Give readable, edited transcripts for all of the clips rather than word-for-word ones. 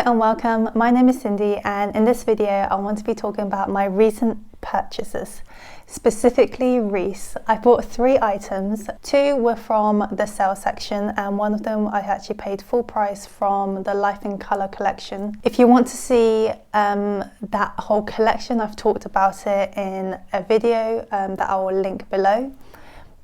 and welcome. My name is Cindy, and in this video I want to be talking about my recent purchases, specifically Reiss. I bought 3 items. 2 were from the sale section and one of them I actually paid full price from the Life in Colour collection. If you want to see that whole collection, I've talked about it in a video that I will link below.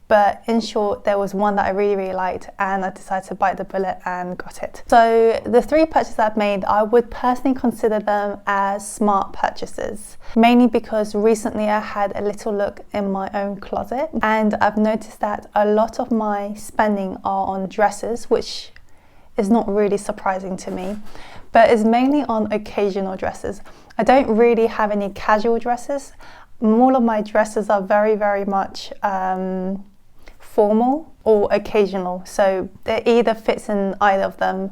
But in short, there was one that I really liked and I decided to bite the bullet and got it. So the 3 purchases I've made, I would personally consider them as smart purchases, mainly because recently I had a little look in my own closet and I've noticed that a lot of my spending are on dresses, which is not really surprising to me, but is mainly on occasional dresses. I don't really have any casual dresses. All of my dresses are very much formal or occasional, so it either fits in either of them.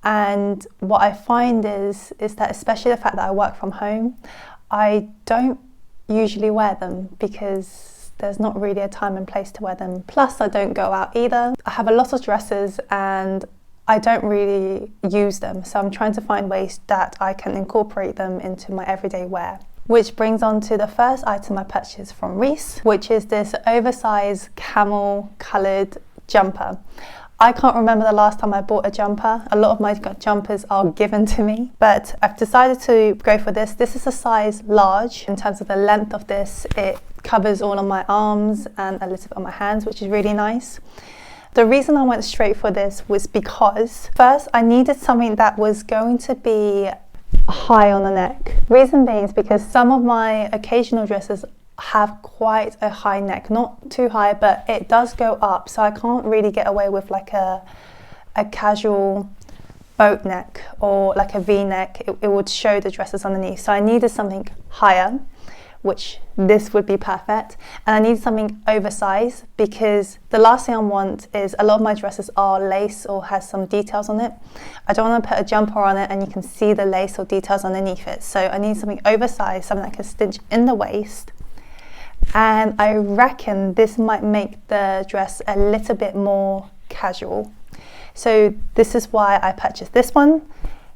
And what I find is that, especially the fact that I work from home, I don't usually wear them because there's not really a time and place to wear them. Plus I don't go out either. I have a lot of dresses and I don't really use them, so I'm trying to find ways that I can incorporate them into my everyday wear. Which brings on to the first item I purchased from Reiss, which is this oversized camel coloured jumper. I can't remember the last time I bought a jumper. A lot of my jumpers are given to me, but I've decided to go for this. This is a size large in terms of the length of this. It covers all of my arms and a little bit of my hands, which is really nice. The reason I went straight for this was because first I needed something that was going to be high on the neck. Reason being is because some of my occasional dresses have quite a high neck, not too high, but it does go up, so I can't really get away with like a casual boat neck or like a V-neck. It would show the dresses underneath, so I needed something higher, which this would be perfect. And I need something oversized because the last thing I want is a lot of my dresses are lace or has some details on it. I don't want to put a jumper on it and you can see the lace or details underneath it. So I need something oversized, something that can cinch in the waist. And I reckon this might make the dress a little bit more casual. So this is why I purchased this one.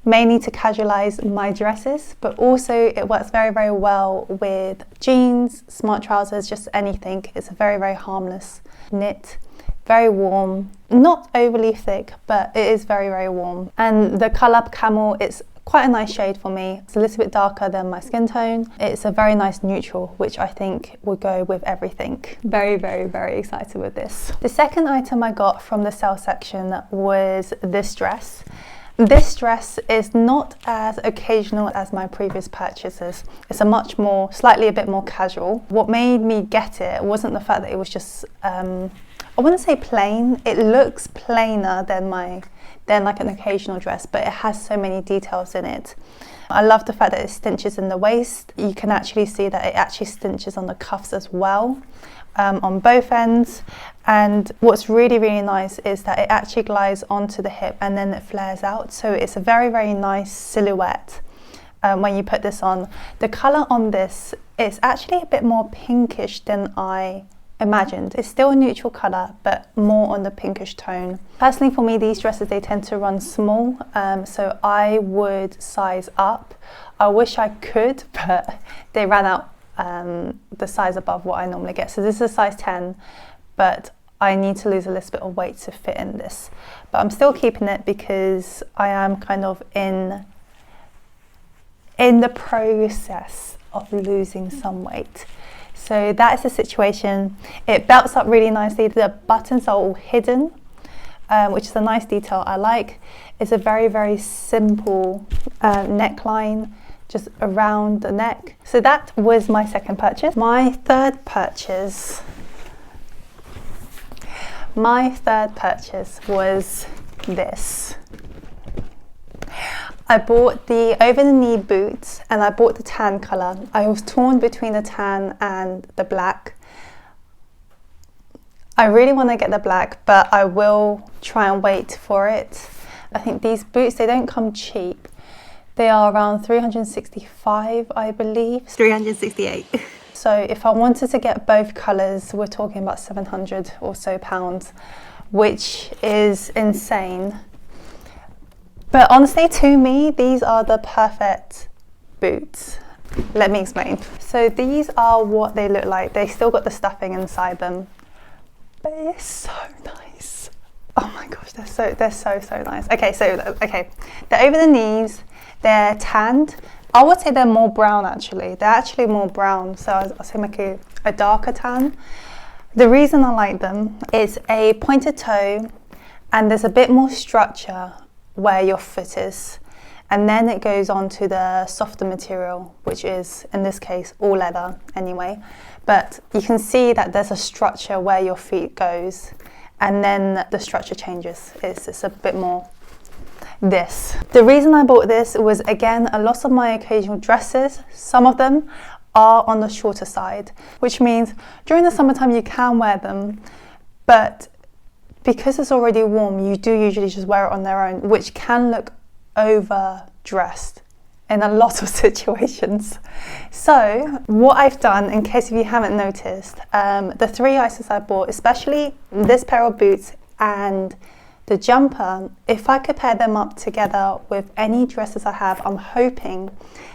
Mainly to casualize my dresses, but also it works very well with jeans, smart trousers, just anything. It's a very harmless knit, very warm, not overly thick, but it is very warm. And the colour camel, it's quite a nice shade for me. It's a little bit darker than my skin tone. It's a very nice neutral, which I think will go with everything. Very excited with this. The second item I got from the sale section was this dress. This dress is not as occasional as my previous purchases. It's slightly a bit more casual. What made me get it wasn't the fact that it was just, I wouldn't say plain. It looks plainer than like an occasional dress, but it has so many details in it. I love the fact that it cinches in the waist. You can actually see that it actually cinches on the cuffs as well. On both ends, and what's really nice is that it actually glides onto the hip and then it flares out, so it's a very nice silhouette when you put this on. The colour on this is actually a bit more pinkish than I imagined. It's still a neutral colour but more on the pinkish tone. Personally for me, these dresses, they tend to run small, so I would size up. I wish I could, but they ran out the size above what I normally get. So this is a size 10, but I need to lose a little bit of weight to fit in this. But I'm still keeping it because I am kind of in the process of losing some weight. So that is the situation. It belts up really nicely. The buttons are all hidden, which is a nice detail I like. It's a very simple neckline, just around the neck. So that was my second purchase. My third purchase was this. I bought the over the knee boots and I bought the tan colour. I was torn between the tan and the black. I really want to get the black, but I will try and wait for it. I think these boots, they don't come cheap. They are around 365, I believe. 368. So if I wanted to get both colours, we're talking about 700 or so pounds, which is insane. But honestly, to me, these are the perfect boots. Let me explain. So these are what they look like. They still got the stuffing inside them, but it's so nice. Oh my gosh, they're so nice. Okay, they're over the knees. They're tanned. I would say they're more brown actually. They're actually more brown. So I'll say like a darker tan. The reason I like them is a pointed toe, and there's a bit more structure where your foot is. And then it goes on to the softer material, which is, in this case, all leather anyway. But you can see that there's a structure where your feet goes, and then the structure changes. It's a bit more this. The reason I bought this was, again, a lot of my occasional dresses, some of them are on the shorter side, which means during the summertime you can wear them, but because it's already warm, you do usually just wear it on their own, which can look overdressed in a lot of situations. So what I've done, in case if you haven't noticed, the 3 items I bought, especially this pair of boots and the jumper, if I could pair them up together with any dresses I have, I'm hoping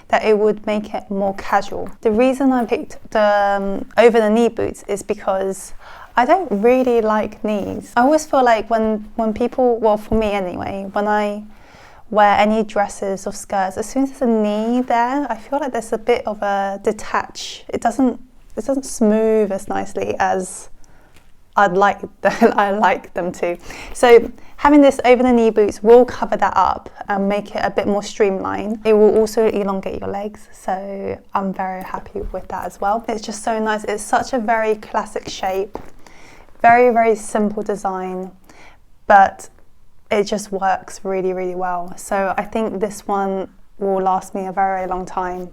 that it would make it more casual. The reason I picked the over the knee boots is because I don't really like knees. I always feel like when people, well for me anyway, when I wear any dresses or skirts, as soon as there's a knee there, I feel like there's a bit of a detach. It doesn't smooth as nicely as I like them to. So having this over the knee boots will cover that up and make it a bit more streamlined. It will also elongate your legs, so I'm very happy with that as well. It's just so nice. It's such a very classic shape, very, very simple design, but it just works really, really well. So I think this one will last me a very long time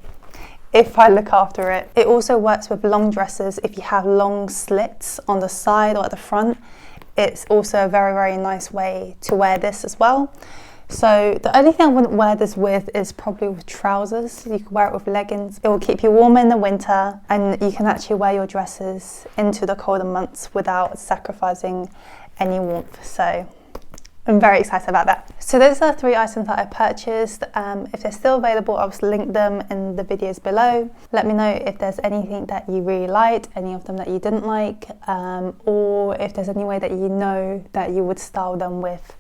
if I look after it. It also works with long dresses. If you have long slits on the side or at the front, it's also a very, very nice way to wear this as well. So the only thing I wouldn't wear this with is probably with trousers. You can wear it with leggings. It will keep you warm in the winter, and you can actually wear your dresses into the colder months without sacrificing any warmth. So I'm very excited about that. So those are 3 items that I purchased. If they're still available, I'll link them in the videos below. Let me know if there's anything that you really liked, any of them that you didn't like, or if there's any way that you know that you would style them with.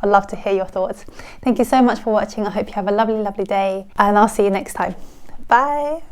I'd love to hear your thoughts. Thank you so much for watching. I hope you have a lovely, lovely day, and I'll see you next time. Bye.